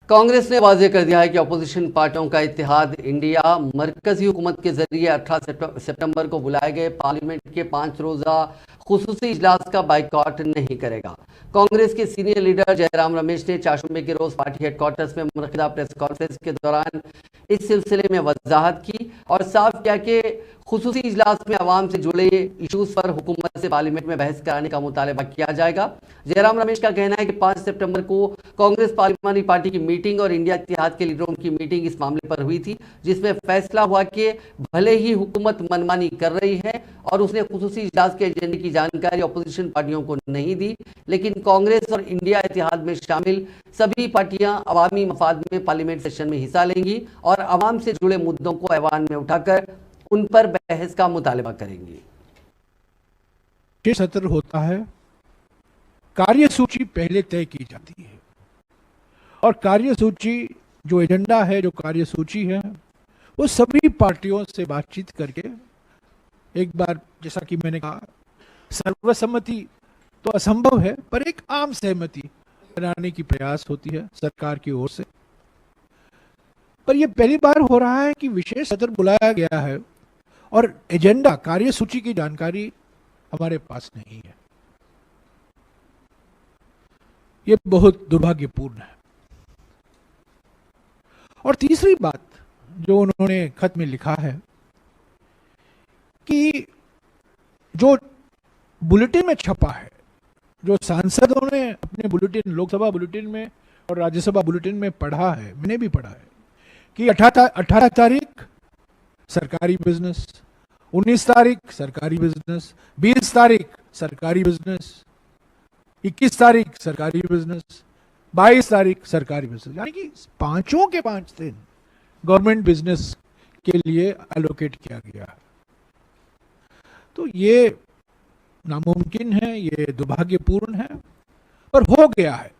कांग्रेस ने वाज़ेह कर दिया है कि अपोजिशन पार्टियों का इत्तेहाद इंडिया मरकजी हुकूमत के जरिए 18 सितंबर को बुलाए गए पार्लियामेंट के 5 रोज़ा खुसूसी इजलास का बाइकआउट नहीं करेगा। कांग्रेस के सीनियर लीडर जयराम रमेश ने चारशंबे के रोज पार्टी हेडक्वार्टर्स में मुनक़िदा प्रेस कॉन्फ्रेंस के दौरान इस सिलसिले में वजाहत की और साफ किया कि खुसूसी इजलास में अवाम से जुड़े इशूज़ पर हुकूमत से पार्लियामेंट में बहस कराने का मुतालबा किया जाएगा। जयराम रमेश का कहना है कि 5 सितंबर को कांग्रेस पार्लियामानी पार्टी की मीटिंग और इंडिया इत्तेहाद के लीडरों की मीटिंग इस मामले पर हुई थी, जिसमें फैसला हुआ कि भले ही हुकूमत मनमानी कर रही है और उसने खुसूसी इजलास के एजेंडे की जानकारी अपोजिशन पार्टियों को नहीं दी, लेकिन कांग्रेस और इंडिया इत्तेहाद में शामिल सभी पार्टियां अवामी मफाद में पार्लियामेंट सेशन में हिस्सा लेंगी और अवाम से जुड़े मुद्दों को ऐवान में उठाकर उन पर बहस का मुतालबा करेंगी। सत्र होता है, कार्यसूची पहले तय की जाती है और कार्यसूची जो एजेंडा है, जो कार्यसूची है, वो सभी पार्टियों से बातचीत करके एक बार, जैसा कि मैंने कहा, सर्वसम्मति तो असंभव है, पर एक आम सहमति बनाने की प्रयास होती है सरकार की ओर से। पर यह पहली बार हो रहा है कि विशेष सत्र बुलाया गया है और एजेंडा, कार्यसूची की जानकारी हमारे पास नहीं है। यह बहुत दुर्भाग्यपूर्ण है। और तीसरी बात जो उन्होंने खत में लिखा है कि जो बुलेटिन में छपा है, जो सांसदों ने अपने बुलेटिन, लोकसभा बुलेटिन में और राज्यसभा बुलेटिन में पढ़ा है, मैंने भी पढ़ा है कि 18 तारीख सरकारी बिजनेस, 19 तारीख सरकारी बिजनेस, 20 तारीख सरकारी बिजनेस, 21 तारीख सरकारी बिजनेस, 22 तारीख सरकारी बिजनेस, यानी कि 5 के 5 दिन गवर्नमेंट बिजनेस के लिए एलोकेट किया गया है। तो ये नामुमकिन है, ये दुर्भाग्यपूर्ण है, पर हो गया है।